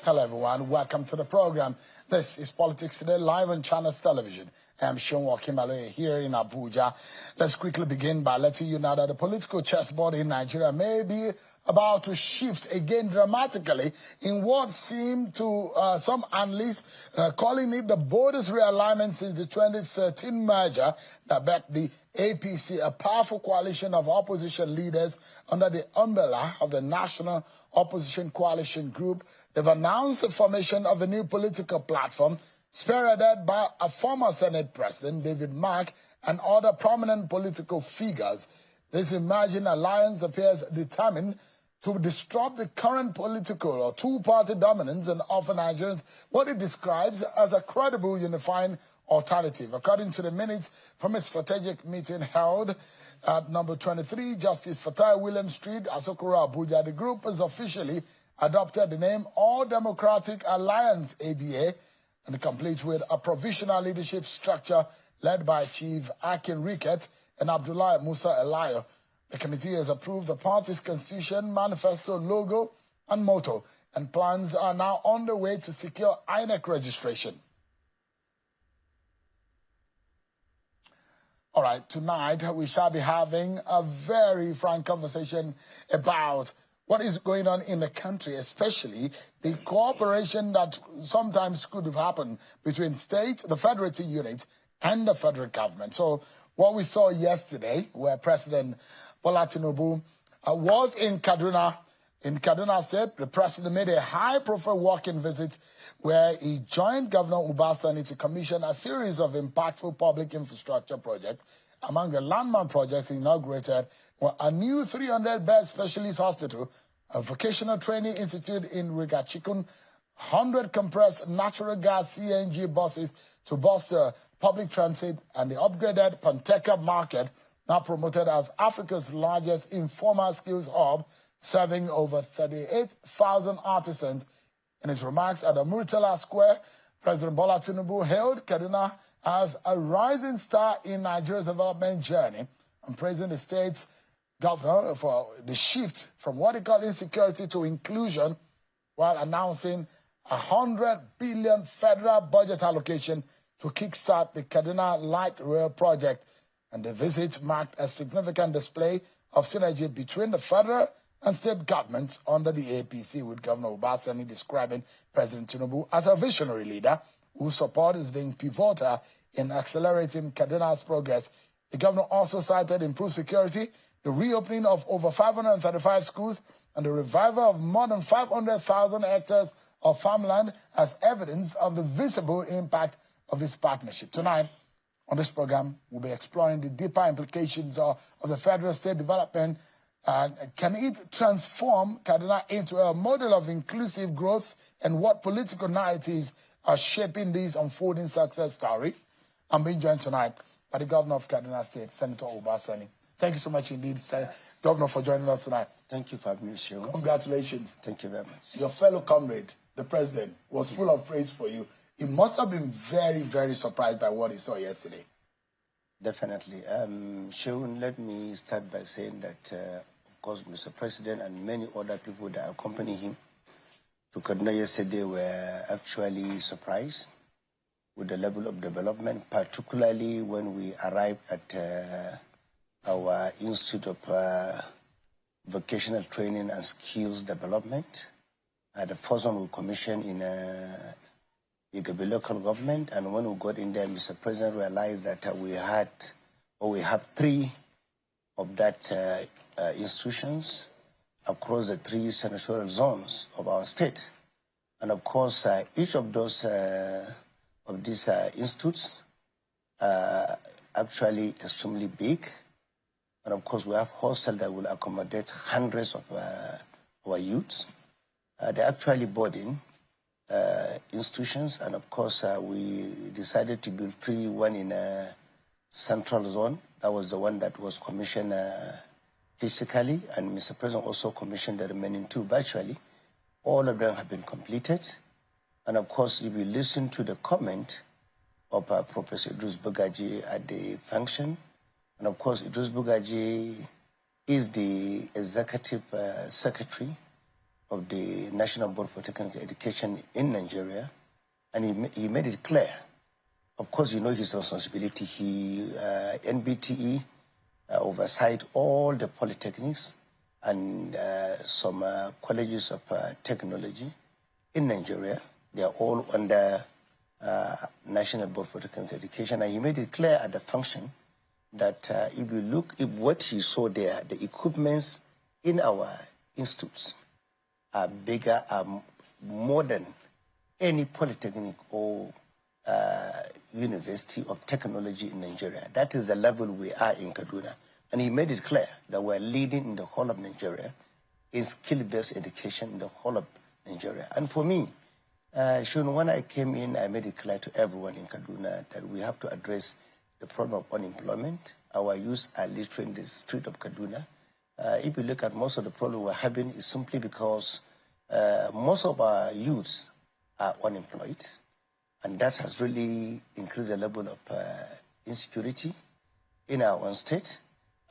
Hello everyone, welcome to the program. This is Politics Today, live on Channels Television. I'm Sean Wakimale here in Abuja. Let's quickly begin by letting you know that the political chessboard in Nigeria may be about to shift again dramatically in what seemed to some analysts calling it the boldest realignment since the 2013 merger that backed the APC, a powerful coalition of opposition leaders under the umbrella of the National Opposition Coalition Group. They've announced the formation of a new political platform spearheaded by a former Senate President, David Mark, and other prominent political figures. This emerging alliance appears determined to disrupt the current political or two-party dominance and offer Nigerians what it describes as a credible unifying alternative. According to the minutes from a strategic meeting held at number 23, Justice Fatai William Street, Asokoro, Abuja, the group has officially adopted the name All Democratic Alliance ADA, and complete with a provisional leadership structure led by Chief Akin Ricket and Abdullah Musa Elayo. The committee has approved the party's constitution, manifesto, logo, and motto, and plans are now on the way to secure INEC registration. All right, tonight we shall be having a very frank conversation about what is going on in the country, especially the cooperation that sometimes could have happened between state, the federative unit, and the federal government. So what we saw yesterday, where President Bola Tinubu was in Kaduna State, the president made a high-profile walking visit where he joined Governor Sani to commission a series of impactful public infrastructure projects. Among the landmark projects he inaugurated were a new 300-bed specialist hospital, a vocational training institute in Rigachikun, 100 compressed natural gas CNG buses to bolster public transit, and the upgraded Panteka market, now promoted as Africa's largest informal skills hub, serving over 38,000 artisans. In his remarks at the Murtala Square, President Bola Tinubu hailed Kaduna as a rising star in Nigeria's development journey and praising the state's governor for the shift from what he called insecurity to inclusion, while announcing 100 billion federal budget allocation to kickstart the Kaduna Light Rail project. And the visit marked a significant display of synergy between the federal and state governments under the APC, with Governor Sani describing President Tinubu as a visionary leader whose support is being pivotal in accelerating Kaduna's progress. The governor also cited improved security, the reopening of over 535 schools, and the revival of more than 500,000 hectares of farmland as evidence of the visible impact of this partnership. Tonight, on this program, we'll be exploring the deeper implications of the federal-state development. Can it transform Kaduna into a model of inclusive growth, and what political narratives are shaping this unfolding success story? I'm being joined tonight by the governor of Kaduna State, Senator Sani. Thank you so much indeed, Governor, for joining us tonight. Thank you for having me, Shehu. Congratulations. Thank you very much. Your fellow comrade, the president, was full of praise for you. He must have been very, very surprised by what he saw yesterday. Definitely. Shehu, let me start by saying that, of course, Mr. President and many other people that accompany him to Kaduna yesterday were actually surprised with the level of development, particularly when we arrived at our Institute of Vocational Training and Skills Development. The first one we commissioned in Igabi local government, and when we got in there, Mr. President realized that we have 3 of that institutions across the 3 senatorial zones of our state. And of course, each of those of these institutes actually extremely big. And of course, we have hostels that will accommodate hundreds of our youths. They're actually boarding institutions, and of course, we decided to build 3, one in a central zone. That was the one that was commissioned physically, and Mr. President also commissioned the remaining 2 virtually. All of them have been completed. And of course, if you listen to the comment of Professor Idris Bugaji at the function, and of course, Idris Bugaji is the executive secretary of the National Board for Technical Education in Nigeria, and he made it clear. Of course, you know his responsibility. NBTE oversight all the polytechnics and some colleges of technology in Nigeria. They are all under National Board for Technical Education, and he made it clear at the function that if you look at what he saw there, the equipments in our institutes are bigger, are more than any polytechnic or university of technology in Nigeria. That is the level we are in Kaduna. And he made it clear that we're leading in the whole of Nigeria in skill-based education in the whole of Nigeria. And for me, Sean, when I came in, I made it clear to everyone in Kaduna that we have to address the problem of unemployment. Our youth are literally in the street of Kaduna. If you look at most of the problem we're having is simply because most of our youths are unemployed. And that has really increased the level of insecurity in our own state.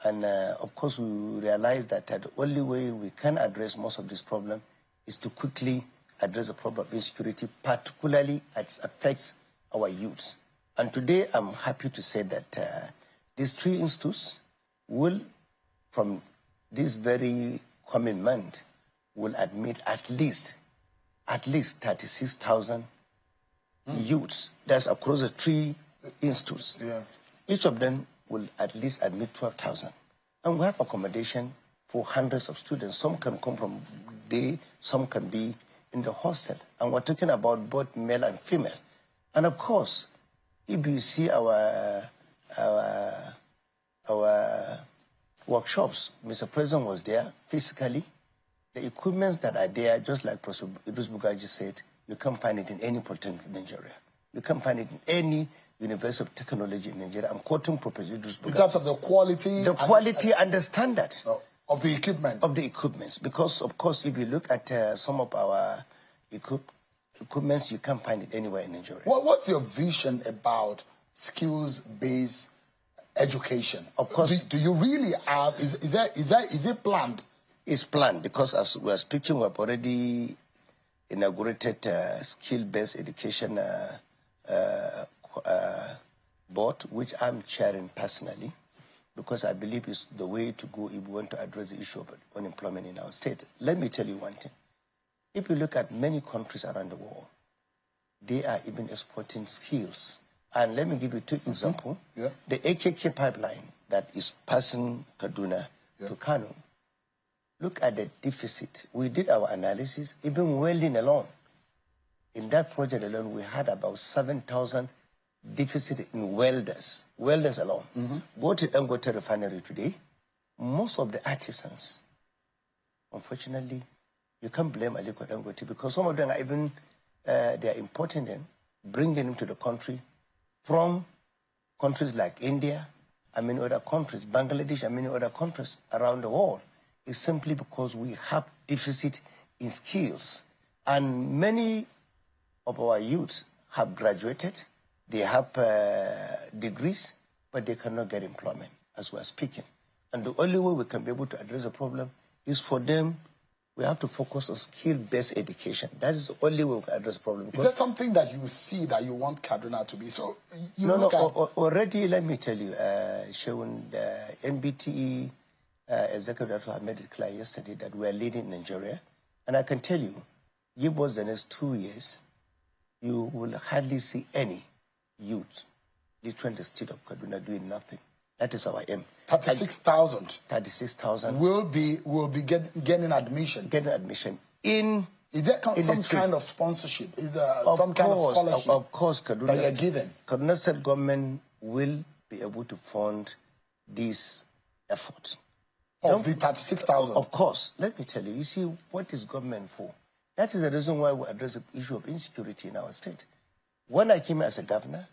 And of course, we realize that the only way we can address most of this problem is to quickly address the problem of insecurity, particularly as it affects our youths. And today, I'm happy to say that these 3 institutes will, from this very coming month, will admit at least 36,000 youths. That's across the 3 institutes. Yeah. Each of them will at least admit 12,000. And we have accommodation for hundreds of students. Some can come from day, some can be in the hostel. And we're talking about both male and female. And of course, if you see our workshops, Mr. President was there physically. The equipments that are there, just like Professor Idris Bugaji said, you can't find it in any polytechnic in Nigeria. You can't find it in any University of Technology in Nigeria. I'm quoting Professor Idris Bugaji. In terms of the quality? The quality and the standard. Of the equipment? Of the equipments. Because, of course, if you look at some of our equipments, you can't find it anywhere in Nigeria. What's your vision about skills-based education? Of course. Do you really have, is it planned? It's planned because as we're speaking, we've already inaugurated skill-based education board, which I'm chairing personally, because I believe it's the way to go if we want to address the issue of unemployment in our state. Let me tell you one thing. If you look at many countries around the world, they are even exporting skills. And let me give you 2 examples. Yeah. The AKK pipeline that is passing Kaduna to Kano. Look at the deficit. We did our analysis, even welding alone. In that project alone, we had about 7,000 deficit in welders alone. Go to Dangote refinery today, most of the artisans, unfortunately, you can't blame Aliko Dangote because some of them are even, they are importing them, bringing them to the country from countries like India and many other countries, Bangladesh and many other countries around the world. It's simply because we have deficit in skills. And many of our youths have graduated, they have degrees, but they cannot get employment as we're speaking. And the only way we can be able to address the problem is for them, we have to focus on skill-based education. That is the only way we can address the problem. Is that something that you see that you want Kaduna to be? So already, let me tell you, Shewan, the NBTE executive have made it clear yesterday that we are leading Nigeria. And I can tell you, give us the next 2 years, you will hardly see any youth literally in the state of Kaduna doing nothing. That is our aim. 36,000. 36,000 will be getting admission. Getting admission in. Is there some kind of sponsorship? Is there some kind of scholarship? Of course, Kaduna. That you're given. Kaduna State government will be able to fund these efforts. Of the 36,000. Of course. Let me tell you. You see, what is government for? That is the reason why we address the issue of insecurity in our state. When I came as a governor,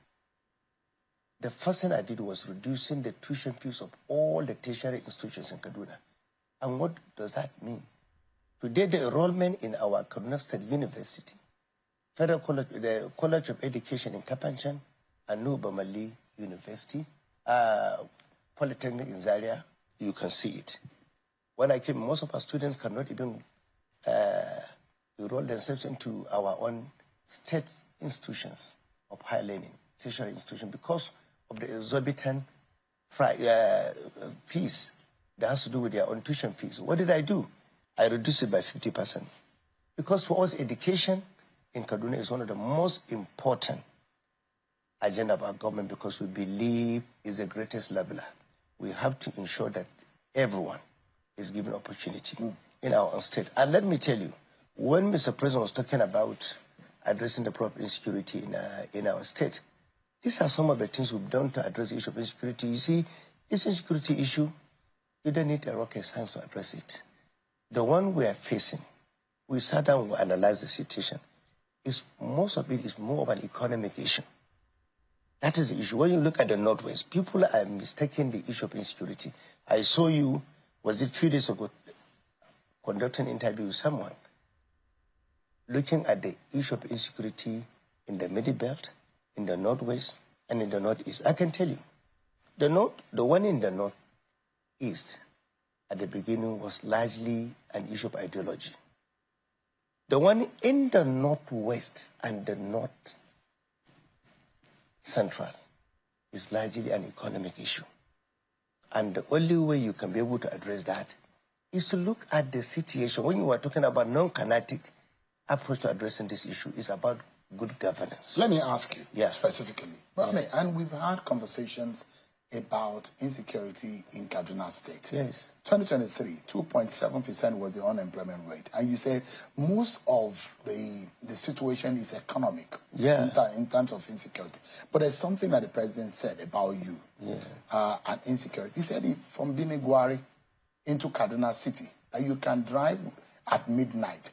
the first thing I did was reducing the tuition fees of all the tertiary institutions in Kaduna. And what does that mean? Today, the enrollment in our Kaduna State University, Federal College, the College of Education in Kapanchan, and Nubamali University, Polytechnic in Zaria, you can see it. When I came, most of our students cannot even enroll themselves into our own state institutions of higher learning, tertiary institutions, because of the exorbitant fees that has to do with their own tuition fees. What did I do? I reduced it by 50%. Because for us, education in Kaduna is one of the most important agenda of our government, because we believe is the greatest leveler. We have to ensure that everyone is given opportunity in our own state. And let me tell you, when Mr. President was talking about addressing the problem of insecurity in our state, these are some of the things we've done to address the issue of insecurity. You see, this insecurity issue, you don't need a rocket science to address it. The one we are facing, we sat down and analyzed the situation. Most of it is more of an economic issue. That is the issue. When you look at the Northwest, people are mistaking the issue of insecurity. I saw you, was it a few days ago, conducting an interview with someone, looking at the issue of insecurity in the Middle Belt, in the Northwest, and in the Northeast. I can tell you, the one in the Northeast at the beginning was largely an issue of ideology. The one in the Northwest and the North Central is largely an economic issue. And the only way you can be able to address that is to look at the situation. When you were talking about non-kinetic approach to addressing this issue, is about good governance. Let me ask you specifically. Well, and we've had conversations about insecurity in Kaduna State. Yes. 2023, 2.7% was the unemployment rate. And you say most of the situation is economic in terms of insecurity. But there's something that the president said about you and insecurity. He said from Binigwari into Kaduna City, that you can drive at midnight.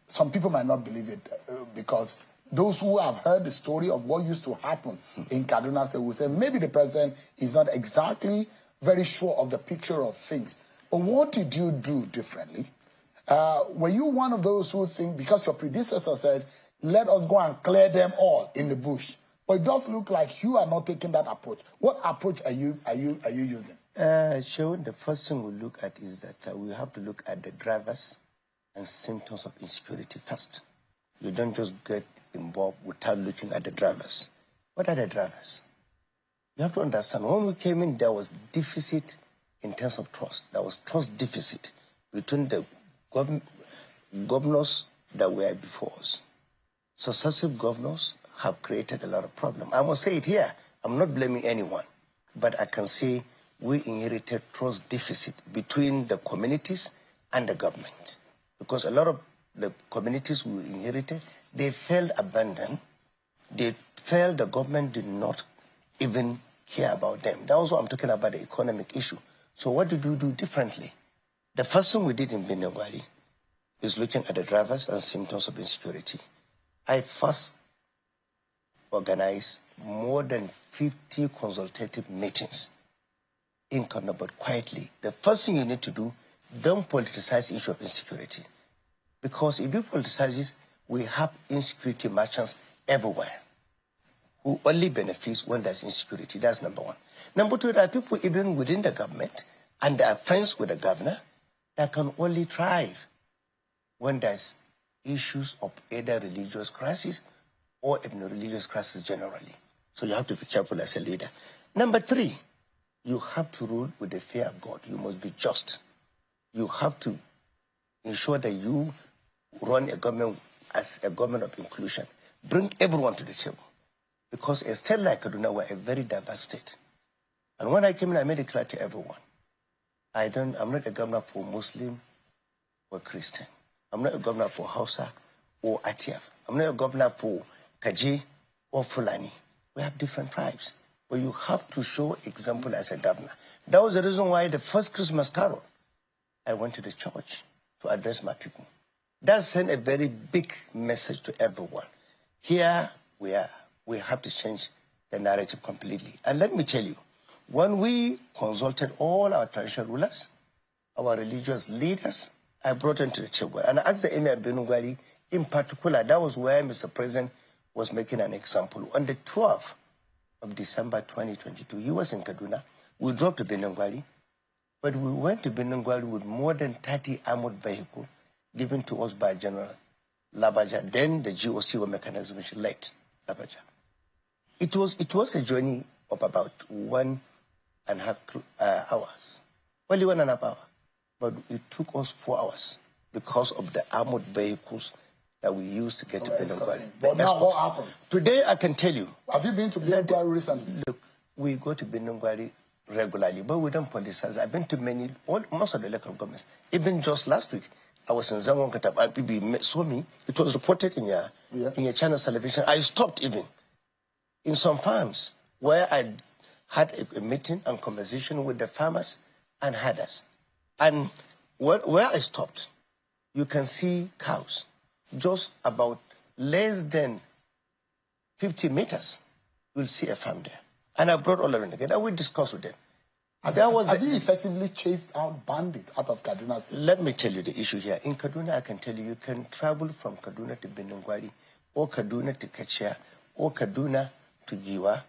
Some people might not believe it because those who have heard the story of what used to happen in Kaduna State will say maybe the president is not exactly very sure of the picture of things. But what did you do differently? Were you one of those who think, because your predecessor says, let us go and clear them all in the bush? But it does look like you are not taking that approach. What approach are you using? Shaun, the first thing we look at is that we have to look at the drivers and symptoms of insecurity first. You don't just get involved without looking at the drivers. What are the drivers? You have to understand, when we came in, there was deficit in terms of trust. There was trust deficit between the governors that were before us. Successive governors have created a lot of problems. I must say it here. I'm not blaming anyone. But I can say we inherited trust deficit between the communities and the government. Because a lot of the communities we inherited, they felt abandoned. They felt the government did not even care about them. That was what I'm talking about, the economic issue. So what did we do differently? The first thing we did in Benogwari is looking at the drivers and symptoms of insecurity. I first organized more than 50 consultative meetings in Kaduna, but quietly. The first thing you need to do, don't politicize the issue of insecurity. Because if you politicize this, we have insecurity merchants everywhere who only benefits when there's insecurity. That's number one. Number two, there are people even within the government and they are friends with the governor that can only thrive when there's issues of either religious crisis or even religious crisis generally. So you have to be careful as a leader. Number three, you have to rule with the fear of God. You must be just. You have to ensure that you run a government as a government of inclusion. Bring everyone to the table. Because a state like Kaduna, we're a very diverse state. And when I came in, I made it clear to everyone. I'm not a governor for Muslim or Christian. I'm not a governor for Hausa or Atiaf. I'm not a governor for Kaji or Fulani. We have different tribes. But you have to show example as a governor. That was the reason why the first Christmas carol, I went to the church to address my people. That sent a very big message to everyone. Here we are. We have to change the narrative completely. And let me tell you, when we consulted all our traditional rulers, our religious leaders, I brought them to the table. And I asked the Emir Benugwari in particular, that was where Mr. President was making an example. On the 12th of December 2022, he was in Kaduna. We dropped to Benugwari, but we went to Benugwari with more than 30 armored vehicles given to us by General Labaja. Then the GOC mechanism which led Labaja. It was a journey of about 1.5 hours. Only 1.5 hours. But it took us 4 hours because of the armored vehicles that we used to get to Benungwari. But now what happened? Today I can tell you. Have you been to Benungwari recently? Look, we go to Benungwari regularly, but we don't politicize. I've been to most of the local governments. Even just last week, I was in Zangon Katab. People saw me. It was reported in your channel television. I stopped even in some farms where I had a meeting and conversation with the farmers and herders. And where I stopped, you can see cows. Just about less than 50 meters, you'll see a farm there. And I brought all of them together. We discussed with them. Have you effectively chased out bandits out of Kaduna? Let me tell you the issue here. In Kaduna, I can tell you can travel from Kaduna to Benungwari, or Kaduna to Kachia, or Kaduna to Giwa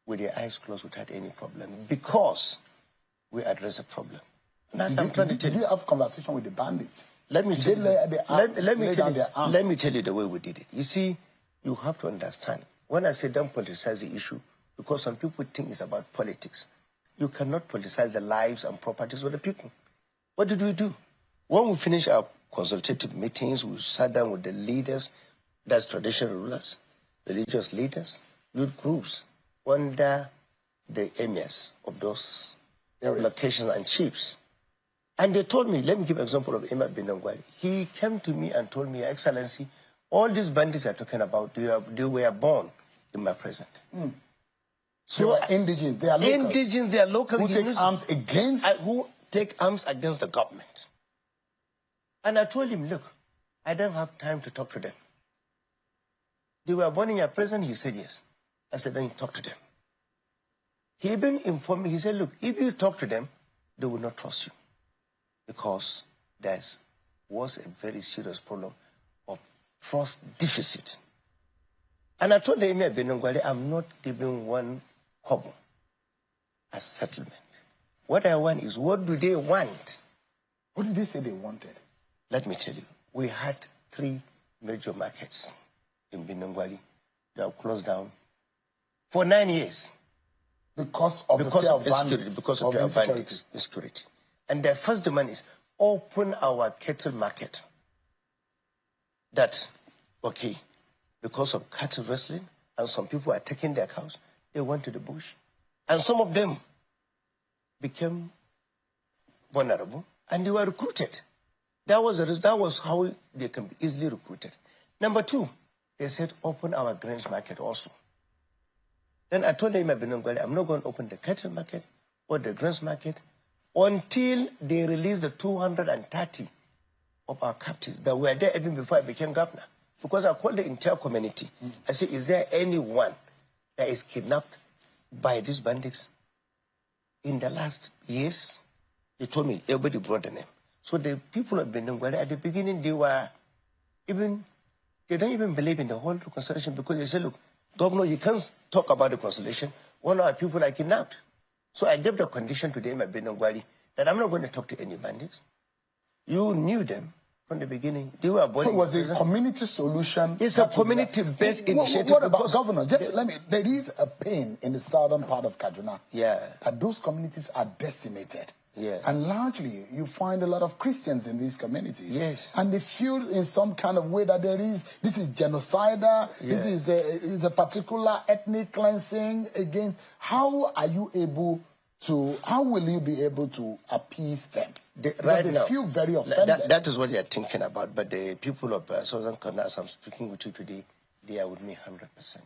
with your eyes closed without any problem, because we address a problem. Did you have conversation with the bandits? Let me tell you the way we did it. You see, you have to understand. When I say don't politicize the issue, because some people think it's about politics. You cannot politicize the lives and properties of the people. What did we do? When we finished our consultative meetings, we sat down with the leaders, that's traditional rulers, religious leaders, youth groups, under the emirs of those locations and chiefs. And they told me, let me give an example of Emir Benungwari. He came to me and told me, Your Excellency, all these bandits you're talking about, they were born in my presence. Mm. So they are indigenous, they are local. Indigenous, they are local. Who take arms against? Who take arms against the government. And I told him, look, I don't have time to talk to them. They were born in your presence? He said yes. I said, then talk to them. He even informed me, he said, look, if you talk to them, they will not trust you. Because there was a very serious problem of trust deficit. And I told the Emir Benungwari, I'm not giving one kobo as settlement. What I want is, what do they want? What did they say they wanted? Let me tell you, we had 3 major markets in Benungwari that were closed down for 9 years. Because of the bandits. Insecurity. And their first demand is open our cattle market. That, okay, because of cattle wrestling, and some people are taking their cows, they went to the bush. And some of them became vulnerable, and they were recruited. That was how they can be easily recruited. Number 2, they said open our grains market also. Then I told them, I'm not going to open the cattle market or the grains market until they release the 230 of our captives that were there even before I became governor. Because I called the entire community. I said, is there anyone that is kidnapped by these bandits? In the last years, they told me, everybody brought the name. So the people of Benungwari, at the beginning, they don't even believe in the whole reconciliation, because they said, look, Governor, you can't talk about the reconciliation. One of our people are kidnapped. So I gave the condition to them at Benungwari that I'm not going to talk to any bandits. You knew them from the beginning. They were born. So it was a community solution? It's a community-based initiative. What about, Governor? Just let me, there is a pain in the southern part of Kaduna. Yeah. That those communities are decimated. Yeah. And largely, you find a lot of Christians in these communities. Yes. And they feel in some kind of way that this is genocidal, yeah. This is a particular ethnic cleansing against. How will you be able to appease them? They feel very offended. That is what they are thinking about. But the people of Southern Kaduna, as I'm speaking with you today, they are with me 100%.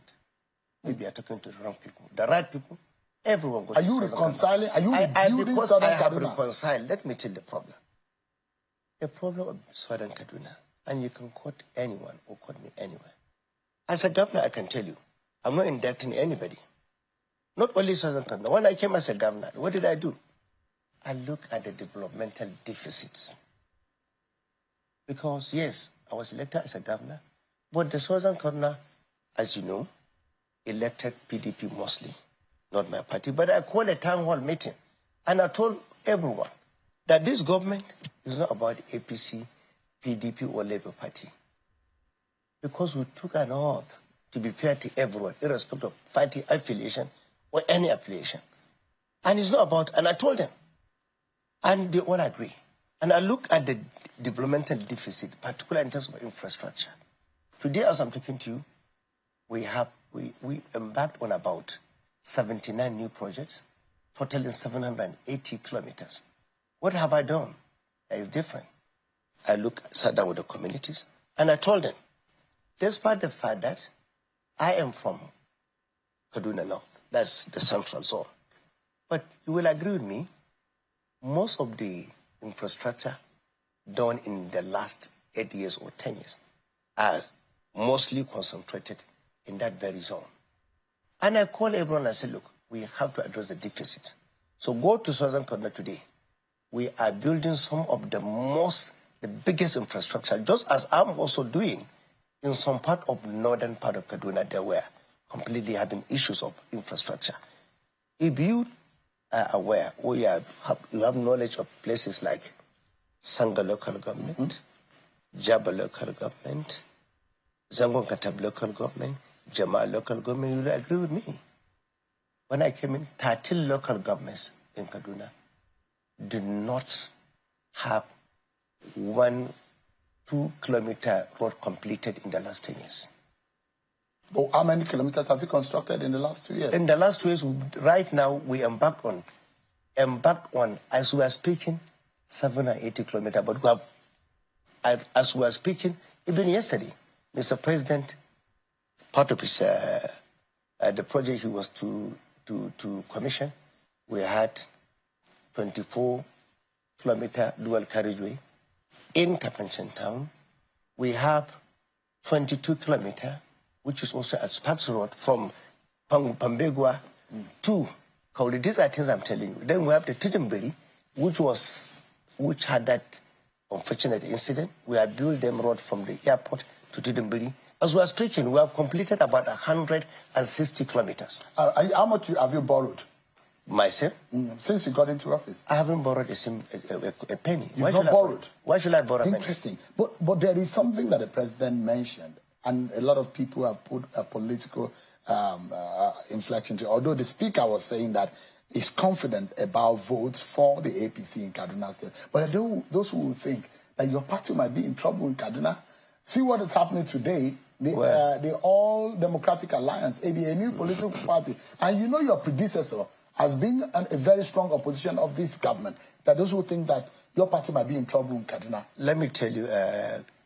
Maybe I'm talking to the wrong people. The right people, everyone goes. Are you reconciling? Are you rebuilding because Southern I have Kaduna? reconciled. Let me tell you the problem. The problem of Southern Kaduna, and you can quote anyone or quote me anywhere. As a governor, I can tell you, I'm not indicting anybody. Not only Southern Kaduna. When I came as a governor, what did I do? I look at the developmental deficits. Because, yes, I was elected as a governor, but the Southern Kaduna, as you know, elected PDP mostly, not my party. But I called a town hall meeting, and I told everyone that this government is not about APC, PDP or Labour Party. Because we took an oath to be fair to everyone, irrespective of party affiliation or any affiliation. And it's not about, and I told them, and they all agree. And I look at the developmental deficit, particularly in terms of infrastructure. Today, as I'm talking to you, we embarked on about 79 new projects, totaling 780 kilometers. What have I done that is different? Sat down with the communities, and I told them, despite the fact that I am from Kaduna North, that's the central zone, but you will agree with me, most of the infrastructure done in the last 8 years or 10 years are mostly concentrated in that very zone. And I call everyone and I say, look, we have to address the deficit. So go to Southern Kaduna today. We are building some of the biggest infrastructure, just as I'm also doing in some part of northern part of Kaduna. They were completely having issues of infrastructure. If you are aware, or you have knowledge of places like Sanga local government, Jaba local government, Zangon Katab local government, Jama local government, you will agree with me. When I came in, 13 local governments in Kaduna did not have 1-2 kilometer road completed in the last 10 years. But how many kilometers have you constructed in the last 2 years? In the last 2 years, right now, we embarked on, as we are speaking, 780 kilometers. But we have, as we are speaking, even yesterday, Mr. President, part of his, the project he was to commission, we had 24-kilometer dual carriageway in Tapanchan town. We have 22 kilometer, which is also a Sparks Road from Pambegua to Kauri. These are things I'm telling you. Then we have the Tidimbiri, which had that unfortunate incident. We have built them road from the airport to Tidimbiri. As we are speaking, we have completed about 160 kilometers. How much have you borrowed? Myself? Since you got into office? I haven't borrowed a penny. You've not borrowed? Why should I borrow a penny? Interesting. But there is something that the president mentioned, and a lot of people have put a political inflection to it. Although the speaker was saying that he's confident about votes for the APC in Kaduna State. But those who will think that your party might be in trouble in Kaduna, see what is happening today. The All Democratic Alliance, a new political party. And you know your predecessor has been a very strong opposition of this government. That those who think that your party might be in trouble in Kaduna. Let me tell you,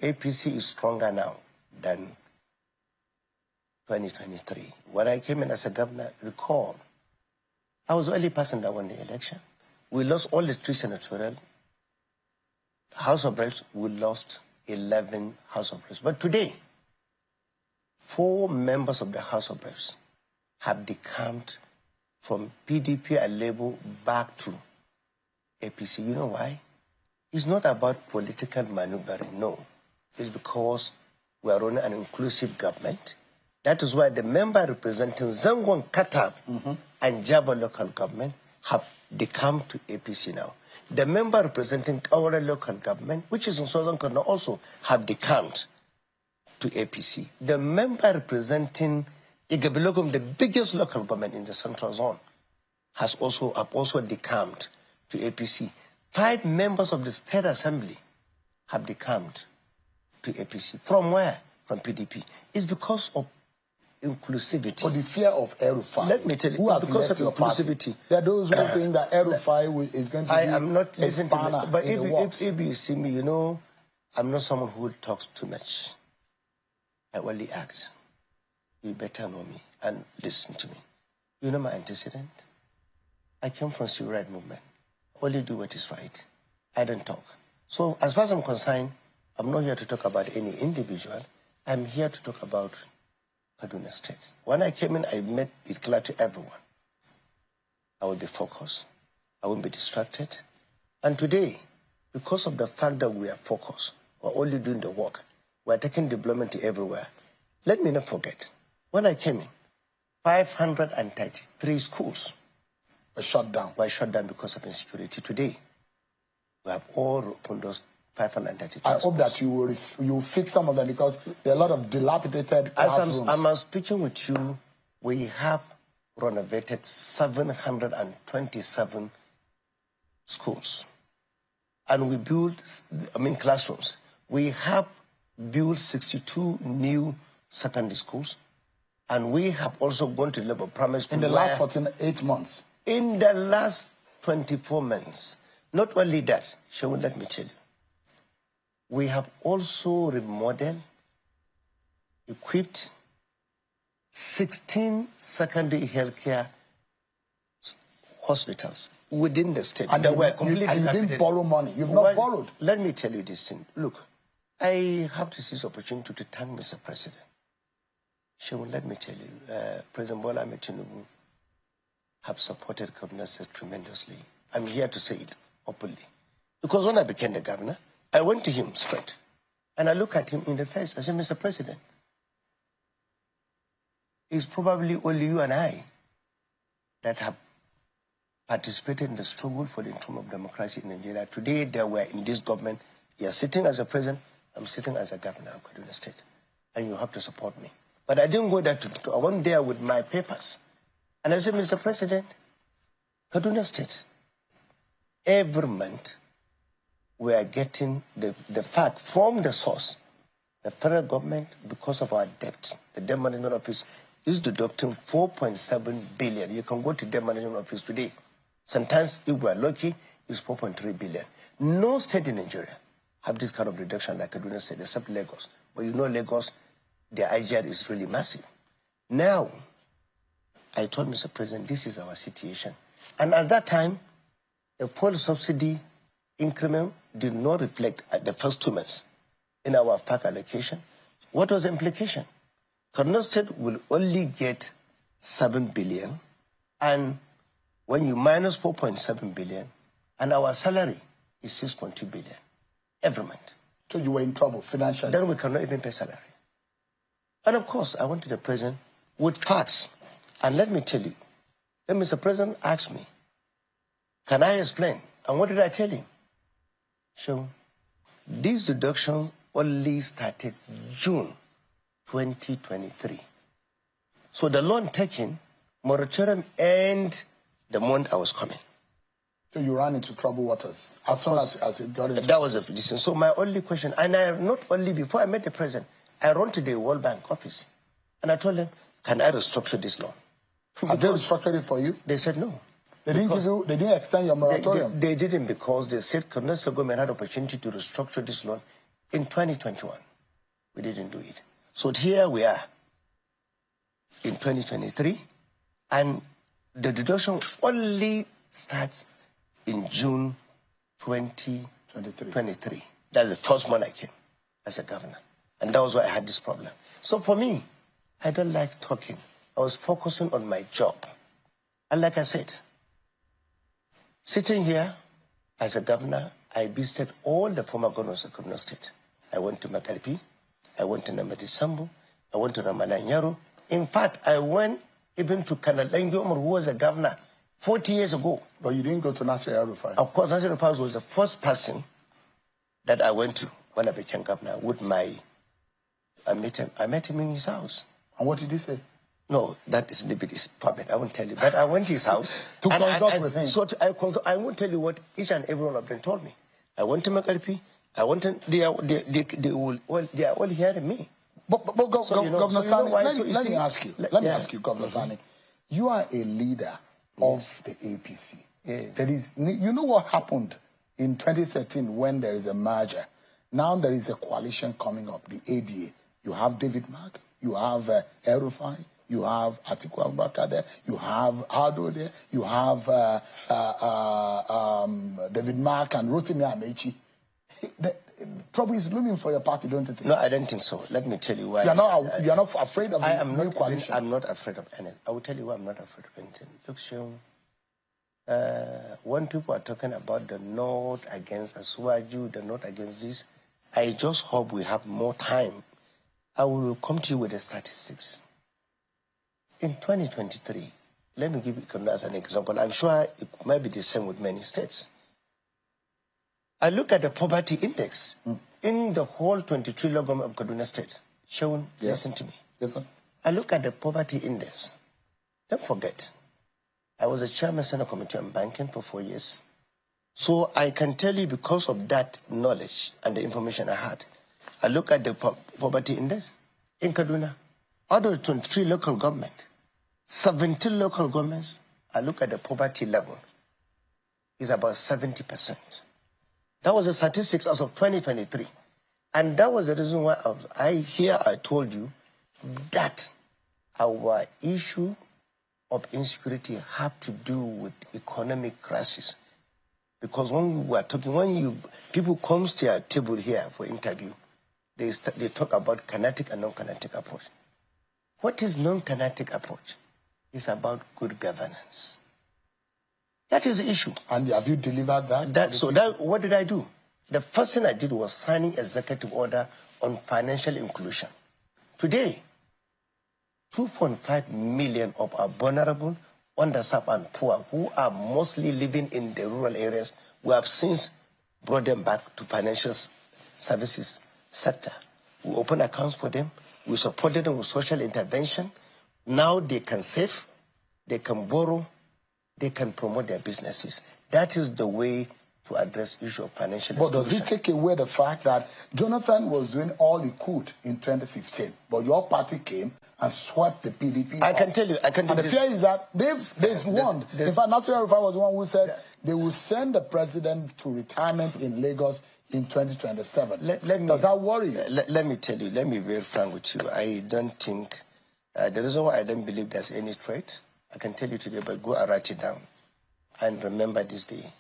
APC is stronger now than 2023. When I came in as a governor, recall, I was the only person that won the election. We lost all the 3 senatorial. House of Reps, we lost 11 House of Reps. But today, 4 members of the House of Reps have decamped from PDP and Labour back to APC. You know why? It's not about political maneuvering, no. It's because we are running an inclusive government. That is why the member representing Zangon Katab and Java local government have decamped to APC now. The member representing our local government, which is in Southern Kaduna, also have decamped to APC. The member representing Igabilogum, the biggest local government in the central zone, have also decamped to APC. 5 members of the State Assembly have decamped to APC. From where? From PDP. It's because of inclusivity. For the fear of El-Rufai. Let me tell you, because of inclusivity. There are those who think that El-Rufai is going to be I am not listening to me. But if you see me, you know, I'm not someone who talks too much. I only act. You better know me and listen to me. You know my antecedent? I came from civil rights movement. I only do what is right. I don't talk. So as far as I'm concerned, I'm not here to talk about any individual. I'm here to talk about Kaduna State. When I came in, I made it clear to everyone. I will be focused. I won't be distracted. And today, because of the fact that we are focused, we're only doing the work, we're taking development to everywhere. Let me not forget, when I came in, 533 schools were shut down because of insecurity. Today, we have all opened those 532 I hope schools. that you will fix some of them, because there are a lot of dilapidated classrooms. As I'm speaking with you, we have renovated 727 schools. And we built, classrooms. We have built 62 new secondary schools. And we have also gone to level primary school. In the last 8 months? In the last 24 months. Not only that, Shaun, let me tell you. We have also remodeled, equipped 16 secondary healthcare hospitals within the state. And you didn't borrow money. You've not borrowed. Let me tell you this thing. Look, I have to seize this opportunity to thank Mr. President. Shaun, let me tell you, President Bola Ahmed Tinubu have supported Kaduna State tremendously. I'm here to say it openly. Because when I became the governor, I went to him straight. And I looked at him in the face. I said, Mr. President, it's probably only you and I that have participated in the struggle for the interim of democracy in Nigeria. Today, they were in this government. You're sitting as a president. I'm sitting as a governor of Kaduna State. And you have to support me. But I didn't go there I went there with my papers. And I said, Mr. President, Kaduna State, every month, we are getting the fact from the source. The federal government, because of our debt, the debt management office is deducting 4.7 billion. You can go to debt management office today. Sometimes, if we are lucky, it's 4.3 billion. No state in Nigeria have this kind of reduction like Kaduna State, except Lagos. But you know Lagos, their IGR is really massive. Now, I told Mr. President, this is our situation. And at that time, the fuel subsidy increment did not reflect at the first 2 months in our FAC allocation. What was the implication? Kaduna State will only get 7 billion, and when you minus 4.7 billion, and our salary is 6.2 billion every month. So you were in trouble financially? Then we cannot even pay salary. And of course, I went to the president with facts. And let me tell you, then Mr. President asked me, can I explain? And what did I tell him? So, this deduction only started June 2023. So the loan taken, moratorium ended the month I was coming. So you ran into trouble waters as soon as you got into... That was the decision. So my only question, and I not only, before I met the president, I ran to the World Bank office. And I told them, can I restructure this loan? Have they restructured it for you? They said no. They didn't extend your moratorium? They didn't, because they said Kaduna State government had opportunity to restructure this loan in 2021. We didn't do it. So here we are in 2023, and the deduction only starts in June 2023. That's the first month I came as a governor. And that was why I had this problem. So for me, I don't like talking. I was focusing on my job. And like I said, sitting here as a governor, I visited all the former governors of Kaduna State. I went to Makarpi, I went to Namadi Sambu, I went to Ramalanyaro. In fact, I went even to Kanalengi Omar, who was a governor 40 years ago. But you didn't go to Nasir El-Rufai? Of course, Nasir El-Rufai was the first person that I went to when I became governor with I met him in his house. And what did he say? No, that is a little bit public. I won't tell you. But I went to his house. to consult with him. So I won't tell you what each and every one of them told me. I went to Makarpi. They are all hearing me. But Governor Sani, let me ask you, Governor Sani. You are a leader of the APC. Yes. There is, you know what happened in 2013 when there is a merger? Now there is a coalition coming up, the ADA. You have David Mark, you have El-Rufai, you have Atiku Abubakar there, you have Ado there, you have David Mark and Rotimi Amechi. The trouble is looming for your party, don't you think? No, I don't think so. Let me tell you why. You are not afraid of the new coalition? I'm not afraid of anything. I will tell you why I'm not afraid of anything. Look, Shaun, when people are talking about the North against Asuwaju, the North against this, I just hope we have more time. I will come to you with the statistics. In 2023, let me give you as an example. I'm sure it might be the same with many states. I look at the poverty index in the whole 23 local government of Kaduna State. Shaun, listen to me. Yes, sir. I look at the poverty index. Don't forget, I was a chairman of the Senate Committee on Banking for 4 years. So I can tell you, because of that knowledge and the information I had, I look at the poverty index in Kaduna. Out of the 23 local government, 17 local governments, I look at the poverty level, is about 70%. That was the statistics as of 2023. And that was the reason why I told you that our issue of insecurity have to do with economic crisis. Because when we are talking, people comes to your table here for interview, they talk about kinetic and non-kinetic approach. What is non-kinetic approach? It's about good governance. That is the issue. And have you delivered that? What did I do? The first thing I did was signing executive order on financial inclusion. Today, 2.5 million of our vulnerable, underserved and poor, who are mostly living in the rural areas, we have since brought them back to financial services sector. We open accounts for them. We supported them with social intervention. Now they can save, they can borrow, they can promote their businesses. That is the way to address issue of financial exclusion. But does it take away the fact that Jonathan was doing all he could in 2015, but your party came and swept the PDP I can tell you. And the fear is that they've warned. In fact, Nasir El-Rufai was the one who said they will send the president to retirement in Lagos in 2027. Does that worry you? Let me tell you, let me be very frank with you. I don't think, the reason why I don't believe there's any threat, I can tell you today, but go and write it down. And remember this day.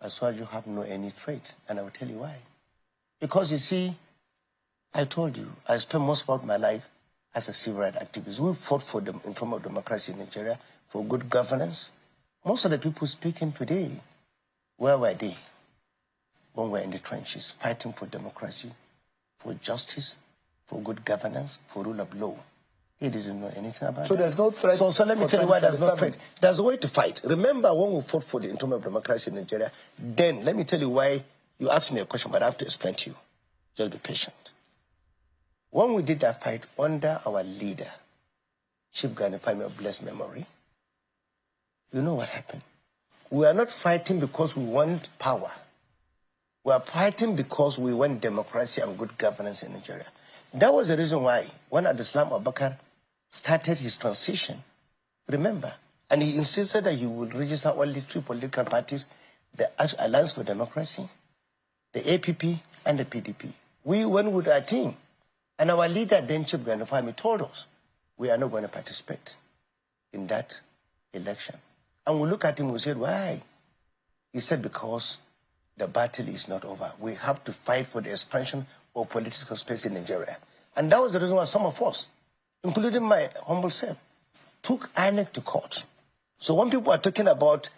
As well as you have no any threat, and I will tell you why. Because you see, I told you, I spent most of my life as a civil rights activist. We fought for them in terms of democracy in Nigeria, for good governance. Most of the people speaking today, where were they when we were in the trenches, fighting for democracy, for justice, for good governance, for rule of law? He didn't know anything about it. So there's no threat. So let me tell you why there's no threat. There's a way to fight. Remember when we fought for the internal of democracy in Nigeria, then let me tell you why. You asked me a question, but I have to explain to you. Just be patient. When we did that fight under our leader, Chief Gani Fami of blessed memory, you know what happened? We are not fighting because we want power. We are fighting because we want democracy and good governance in Nigeria. That was the reason why when Abdulsalam Abubakar started his transition, remember, and he insisted that he would register only 3 political parties, the Alliance for Democracy, the APP, and the PDP. We went with our team. And our leader, then Chief Gani Fami, told us, we are not going to participate in that election. And we look at him, we said, why? He said, because the battle is not over. We have to fight for the expansion of political space in Nigeria. And that was the reason why some of us, including my humble self, took INEC to court. So when people are talking about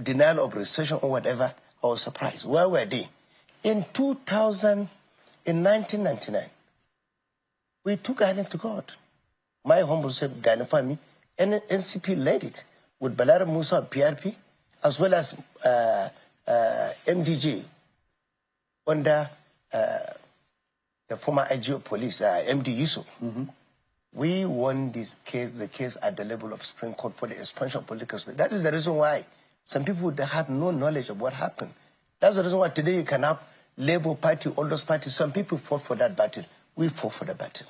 denial of registration or whatever, I was surprised. Where were they? In 1999, we took INEC to court. My humble self, Gani Fami, and NCP led it with Balara Musa of PRP, as well as MDJ under the former IG of police, MD Yusuf. We won this case, the case at the level of Supreme Court for the expansion of political space. That is the reason why some people that have no knowledge of what happened. That's the reason why today you can have Labour Party, all those parties. Some people fought for that battle. We fought for the battle.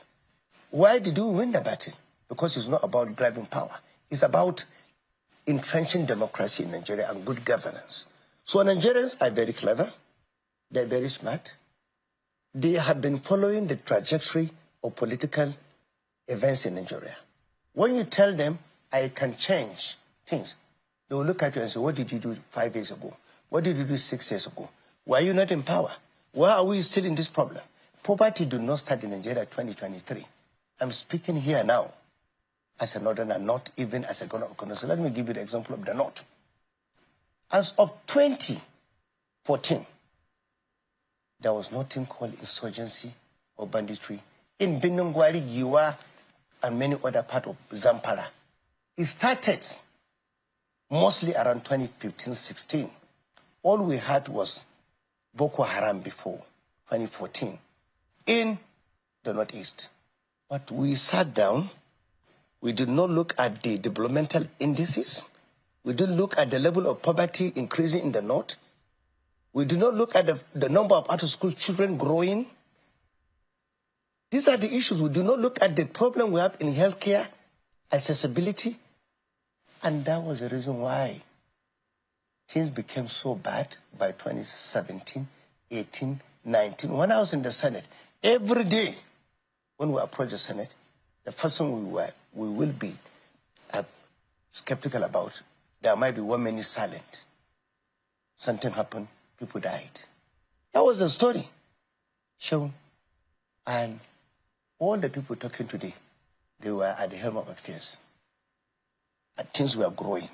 Why did we win the battle? Because it's not about grabbing power. It's about entrenching democracy in Nigeria and good governance. So Nigerians are very clever. They're very smart. They have been following the trajectory of political events in Nigeria. When you tell them, I can change things, they will look at you and say, what did you do 5 years ago? What did you do 6 years ago? Why are you not in power? Why are we still in this problem? Poverty did not start in Nigeria 2023. I'm speaking here now as a northerner, not even as a governor. So let me give you the example of the north. As of 2014, there was nothing called insurgency or banditry in Benungwari, Giwa, and many other parts of Zamfara. It started mostly around 2015-16. All we had was Boko Haram before, 2014, in the Northeast. But we sat down. We did not look at the developmental indices. We didn't look at the level of poverty increasing in the North. We did not look at the number of out-of-school children growing. These are the issues. We do not look at the problem we have in healthcare, accessibility. And that was the reason why things became so bad by 2017, 18, 19. When I was in the Senate, every day when we approach the Senate, the first thing we will be skeptical about, there might be 1 minute silent. Something happened, people died. That was the story shown. And all the people talking today, they were at the helm of affairs. And things were growing.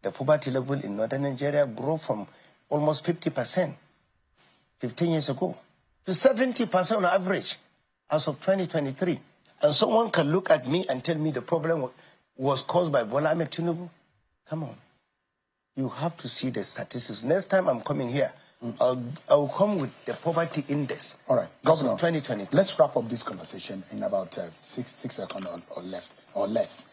The poverty level in northern Nigeria grew from almost 50% 15 years ago to 70% on average as of 2023. And someone can look at me and tell me the problem was caused by Bola Ahmed Tinubu. Come on. You have to see the statistics. Next time I'm coming here, I'll come with the poverty index. All right, Governor, 2020. Let's wrap up this conversation in about 6 seconds or less.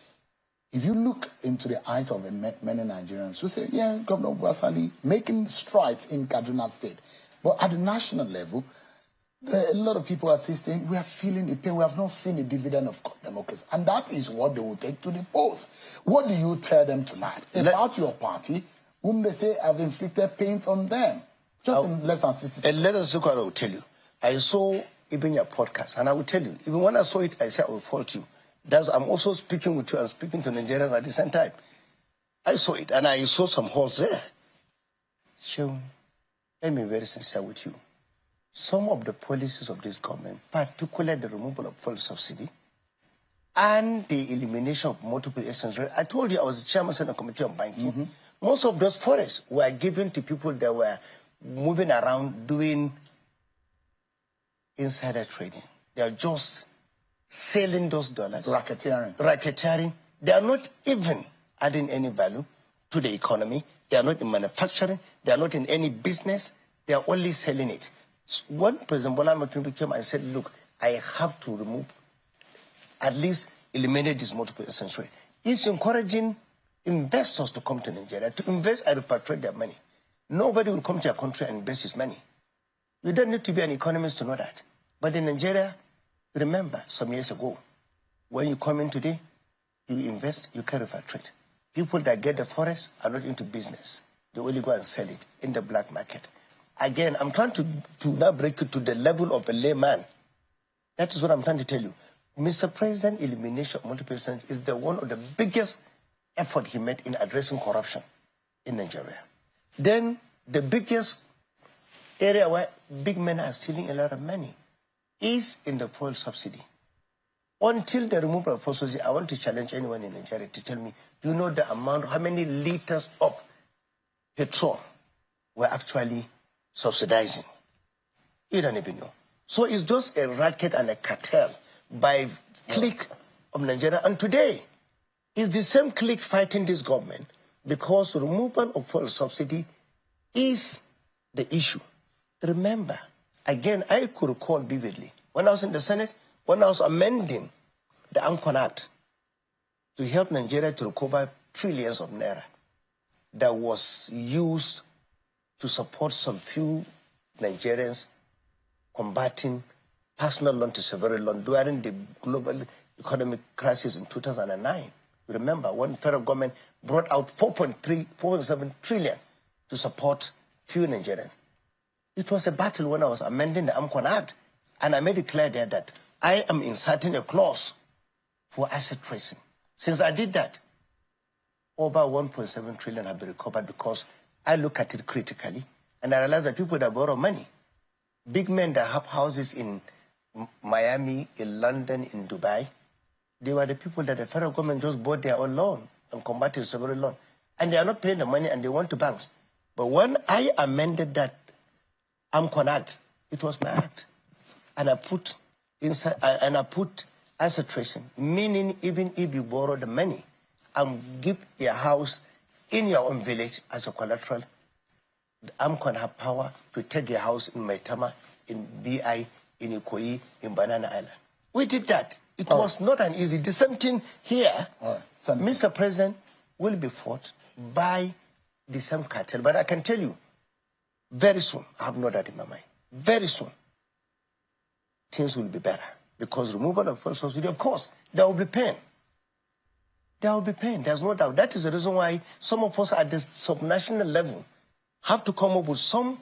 If you look into the eyes of many Nigerians who say, yeah, Governor Sani making strides in Kaduna State, but at the national level, a lot of are saying we are feeling the pain. We have not seen the dividend of democracy, and that is what they will take to the polls. What do you tell them tonight about your party, whom they say have inflicted pains on them? Just in less than 60 seconds. And let us look what I will tell you. I saw even your podcast, and I will tell you, even when I saw it, I said I will fault you. I'm also speaking with you and speaking to Nigerians at the same time. I saw it, and I saw some holes there. So, let me be very sincere with you. Some of the policies of this government, particularly the removal of fuel subsidy and the elimination of multiple essential, I told you I was the chairman of the Committee on Banking. Most of those forests were given to people that were moving around doing insider trading. They are just selling those dollars. Racketeering. They are not even adding any value to the economy. They are not in manufacturing. They are not in any business. They are only selling it. When President Bola Ahmed Tinubu came and said, look, I have to remove, at least eliminate this multiple essential, it's encouraging investors to come to Nigeria, to invest and repatriate their money. Nobody will come to your country and invest his money. You don't need to be an economist to know that. But in Nigeria, remember, some years ago, when you come in today, you invest, you can repatriate. People that get the forest are not into business. They only go and sell it in the black market. Again, I'm trying to now break it to the level of a layman. That is what I'm trying to tell you. Mr. President, elimination of multiple essential is one of the biggest effort he made in addressing corruption in Nigeria. Then the biggest area where big men are stealing a lot of money is in the fuel subsidy. Until the removal of fuel subsidy, I want to challenge anyone in Nigeria to tell me, do you know the amount, how many liters of petrol were actually subsidizing? You don't even know. So it's just a racket and a cartel by clique of Nigeria. And today, it's the same clique fighting this government because the removal of fuel subsidy is the issue. Remember, again, I could recall vividly, when I was in the Senate, when I was amending the AMCON Act to help Nigeria to recover trillions of naira that was used to support some few Nigerians combating personal loan to sovereign loan during the global economic crisis in 2009. Remember, when the federal government brought out 4.7 trillion to support few Nigerians. It was a battle when I was amending the AMCON Act, and I made it clear there that I am inserting a clause for asset tracing. Since I did that, over 1.7 trillion have been recovered because I look at it critically, and I realize that people that borrow money, big men that have houses in Miami, in London, in Dubai, they were the people that the federal government just bought their own loan and combated sovereign loan. And they are not paying the money and they went to banks. But when I amended that AMCON Act, it was my act. And I put asset tracing, meaning even if you borrow the money and give your house in your own village as a collateral, the AMCON have power to take their house in Maitama, in BI, in Ikoyi, in Banana Island. We did that. It was not an easy. The same thing here, Mr. President, will be fought by the same cartel. But I can tell you, very soon, I have no doubt in my mind, very soon, things will be better. Because removal of fuel subsidy, of course, there will be pain. There will be pain, there's no doubt. That is the reason why some of us at the subnational level have to come up with some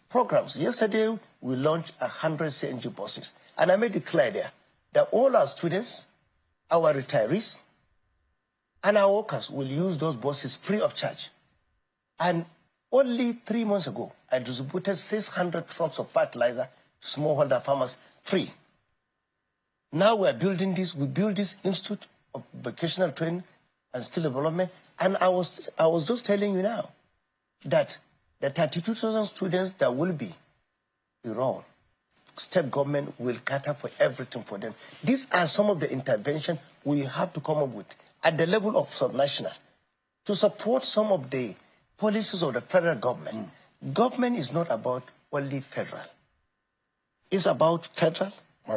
programs. Yesterday, we launched 100 CNG buses. And I made it clear there that all our students, our retirees, and our workers will use those buses free of charge. And only 3 months ago, I distributed 600 trucks of fertilizer to smallholder farmers free. Now we are building this. We build this Institute of Vocational Training and Skill Development. And I was just telling you now that the 32,000 students that will be enrolled, state government will cater for everything for them. These are some of the interventions we have to come up with at the level of subnational to support some of the policies of the federal government. Government is not about only federal. It's about federal,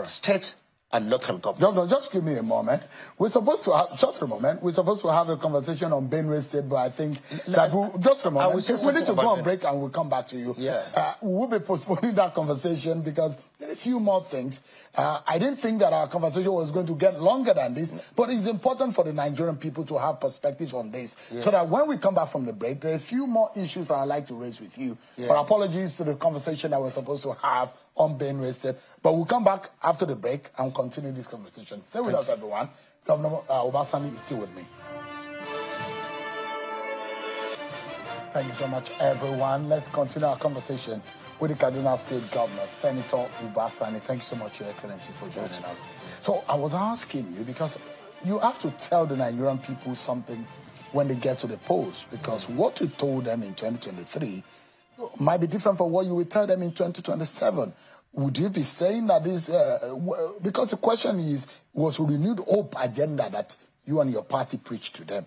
state, and local government. No, just give me a moment. We're supposed to have, just a moment, we're supposed to have a conversation on Benue State, but I think that just a moment. We need to go on break and we'll come back to you. Yeah. We'll be postponing that conversation because there are a few more things. I didn't think that our conversation was going to get longer than this, but it's important for the Nigerian people to have perspectives on this so that when we come back from the break, there are a few more issues I'd like to raise with you. But apologies to the conversation that we're supposed to have on Benue State. But we'll come back after the break and continue this conversation. Stay with us, everyone. Governor Sani is still with me. Thank you so much, everyone. Let's continue our conversation with the Kaduna State Governor, Senator Sani. Thank you so much, Your Excellency, for joining us. So I was asking you, because you have to tell the Nigerian people something when they get to the polls, because what you told them in 2023 might be different from what you will tell them in 2027. Would you be saying that this, because the question is, was renewed hope agenda that you and your party preached to them?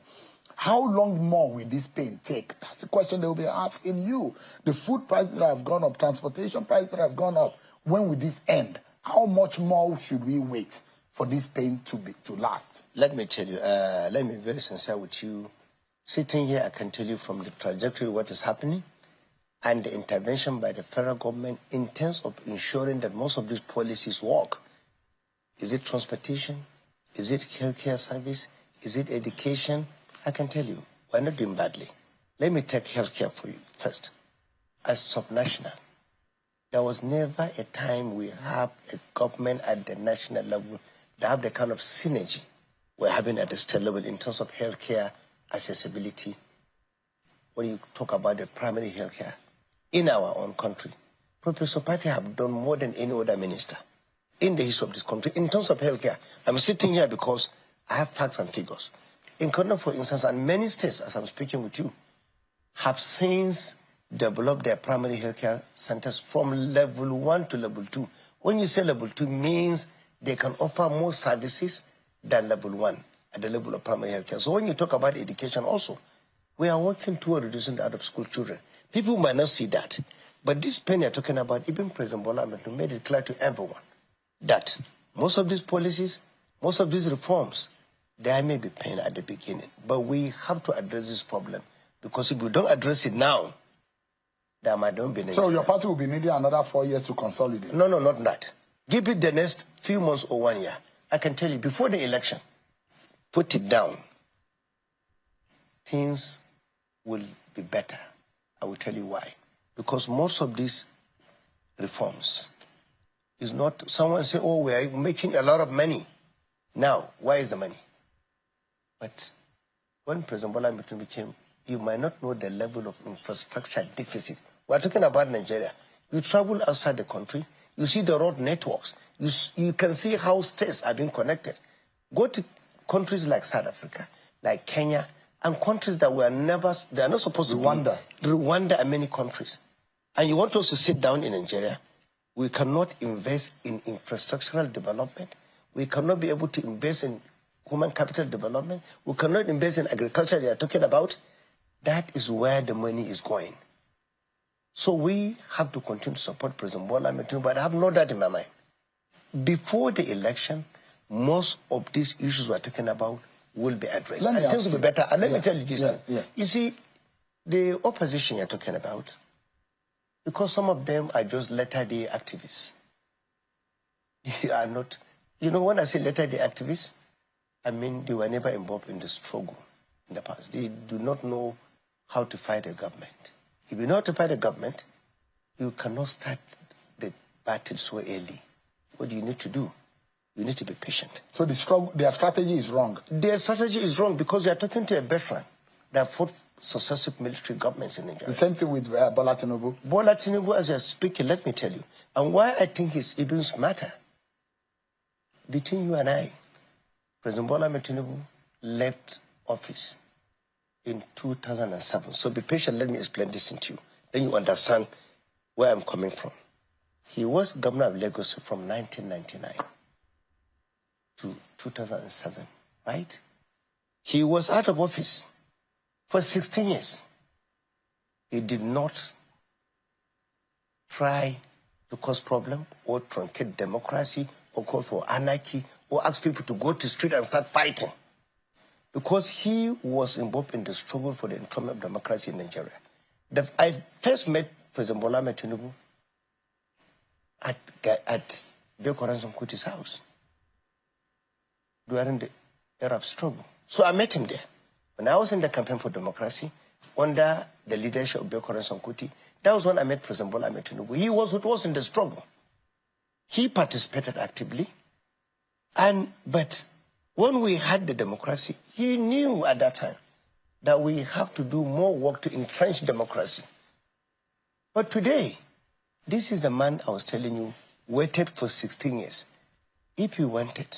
How long more will this pain take? That's the question they will be asking you. The food prices that have gone up, transportation prices that have gone up, when will this end? How much more should we wait for this pain to last? Let me tell you, let me be very sincere with you. Sitting here, I can tell you from the trajectory what is happening and the intervention by the federal government in terms of ensuring that most of these policies work. Is it transportation? Is it healthcare service? Is it education? I can tell you, we're not doing badly. Let me take healthcare for you first. As subnational, there was never a time we have a government at the national level that have the kind of synergy we're having at the state level in terms of healthcare accessibility. When you talk about the primary healthcare in our own country, Professor Patti have done more than any other minister in the history of this country in terms of healthcare. I'm sitting here because I have facts and figures. In Kaduna, for instance, and many states, as I'm speaking with you, have since developed their primary healthcare centers from level 1 to level 2. When you say level 2, means they can offer more services than level 1 at the level of primary healthcare. So when you talk about education also, we are working toward reducing the out-of-school children. People might not see that. But this pain you're talking about, even President Bola Ahmed made it clear to everyone that most of these policies, most of these reforms, there may be pain at the beginning, but we have to address this problem because if we don't address it now, there might not be. So your party will be needing another 4 years to consolidate? No, not that. Give it the next few months or 1 year. I can tell you before the election, put it down. Things will be better. I will tell you why. Because most of these reforms is not, someone say, oh, we are making a lot of money. Now, why is the money? But when President Bola Ahmed became, you might not know the level of infrastructure deficit. We're talking about Nigeria. You travel outside the country, you see the road networks, you can see how states are being connected. Go to countries like South Africa, like Kenya, and countries that were never, they are not supposed to be. Rwanda and many countries. And you want us to sit down in Nigeria, we cannot invest in infrastructural development. We cannot be able to invest in human capital development. We cannot invest in agriculture they are talking about. That is where the money is going. So we have to continue to support President Bola Ahmed Tinubu, but I have no doubt in my mind. Before the election, most of these issues we're talking about will be addressed. And things will be better. And let me tell you this thing. You see, the opposition you're talking about, because some of them are just latter-day activists. They are not, you know, when I say latter-day activists, I mean they were never involved in the struggle in the past. They do not know how to fight a government. If you know how to fight a government, you cannot start the battle so early. What do you need to do? You need to be patient. So their strategy is wrong? Their strategy is wrong because they are talking to a veteran that fought successive military governments in Nigeria. The same thing with Bola Tinubu? Bola Tinubu, as you're speaking, let me tell you, and why I think he's even smarter. Between you and I, President Bola Ahmed Tinubu left office in 2007. So be patient, let me explain this to you. Then you understand where I'm coming from. He was governor of Lagos from 1999 to 2007, right? He was out of office for 16 years. He did not try to cause problem or truncate democracy or call for anarchy or ask people to go to the street and start fighting. Because he was involved in the struggle for the enthronement of democracy in Nigeria. I first met President Bola Ahmed Tinubu at Vocational Kuti's house during the Arab struggle. So I met him there. When I was in the campaign for democracy, under the leadership of Vocational Kuti, that was when I met President Bola Ahmed Tinubu. He was with us in the struggle. He participated actively. But when we had the democracy, he knew at that time that we have to do more work to entrench democracy. But today, this is the man I was telling you, waited for 16 years. If he wanted,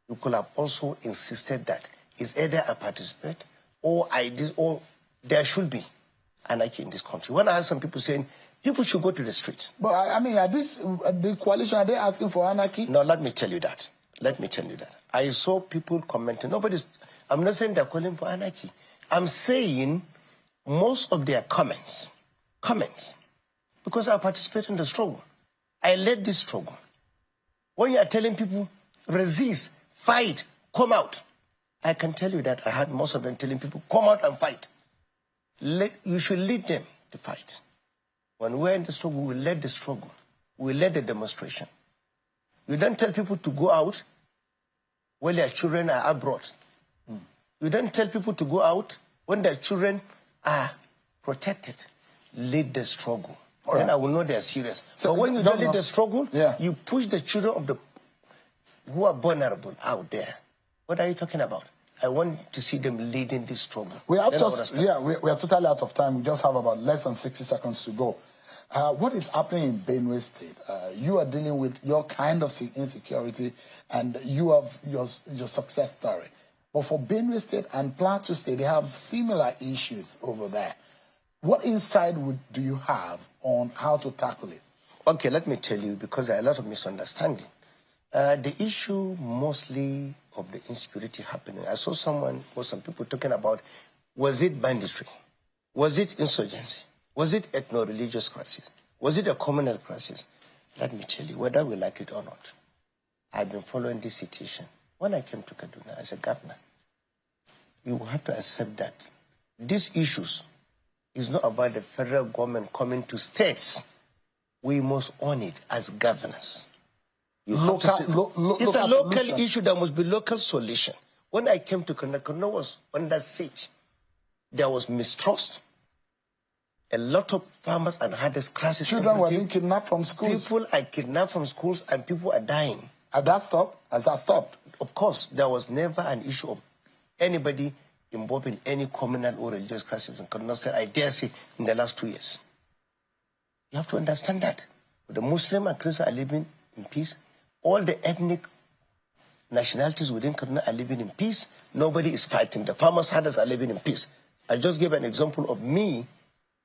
you could have also insisted that it's either I participate or there should be anarchy in this country. When I heard some people saying, people should go to the street. But I mean, the coalition, are they asking for anarchy? No, let me tell you that. Let me tell you that. I saw people commenting. I'm not saying they're calling for anarchy. I'm saying most of their comments, because I participate in the struggle. I led this struggle. When you are telling people, resist, fight, come out, I can tell you that I had most of them telling people, come out and fight. You should lead them to fight. When we're in the struggle, we led the struggle. We led the demonstration. You don't tell people to go out when their children are abroad. You don't tell people to go out when their children are protected. Lead the struggle. Right. Then I will know they're serious. So when you don't lead the struggle, you push the children who are vulnerable out there. What are you talking about? I want to see them leading this struggle. We are totally out of time. We just have about less than 60 seconds to go. What is happening in Benue State? You are dealing with your kind of insecurity, and you have your success story. But for Benue State and Plateau State, they have similar issues over there. What insight do you have on how to tackle it? Okay, let me tell you, because there are a lot of misunderstanding. The issue mostly of the insecurity happening, I saw some people talking about, was it banditry? Was it insurgency? Was it ethno-religious crisis? Was it a communal crisis? Let me tell you, whether we like it or not, I've been following this situation. When I came to Kaduna as a governor, you have to accept that these issues is not about the federal government coming to states. We must own it as governors. It's a local issue that must be local solution. When I came to Kaduna, Kaduna was under siege. There was mistrust. A lot of farmers and herders crisis. Children were being kidnapped from schools. People are kidnapped from schools and people are dying. Has that stopped? Of course, there was never an issue of anybody involved in any communal or religious crisis in Kaduna State, I dare say, in the last 2 years. You have to understand that. The Muslim and Christian are living in peace. All the ethnic nationalities within Kaduna are living in peace. Nobody is fighting. The farmers, herders are living in peace. I just gave an example of me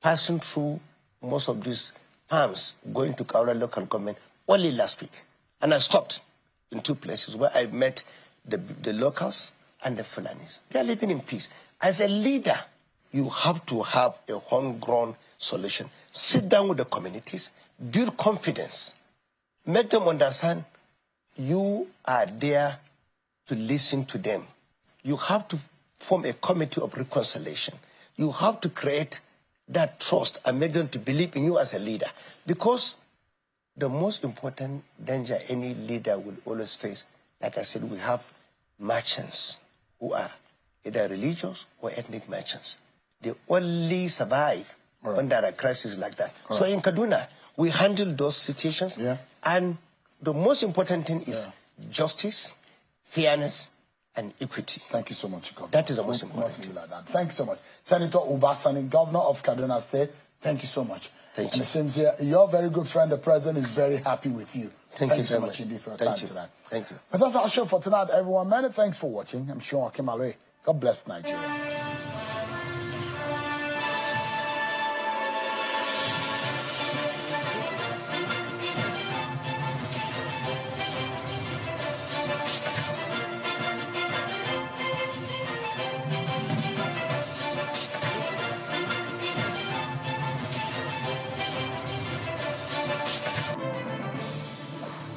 passing through most of these farms, going to our local government only last week. And I stopped in 2 places where I met the locals and the Fulanis. They are living in peace. As a leader, you have to have a homegrown solution. Sit down with the communities, build confidence, make them understand you are there to listen to them. You have to form a committee of reconciliation. You have to create that trust and make them to believe in you as a leader. Because the most important danger any leader will always face, like I said, we have merchants who are either religious or ethnic merchants. They only survive under a crisis like that. So in Kaduna, we handle those situations. And the most important thing is justice, fairness, and equity. Thank you so much, Governor. That is the most important. Like that. Thank you so much. Senator Sani, Governor of Kaduna State, thank you so much. Thank you. And it seems your very good friend, the President, is very happy with you. Thank you so much indeed for your time tonight. Thank you. But that's our show for tonight, everyone. Many thanks for watching. I'm sure I'll come away. God bless Nigeria.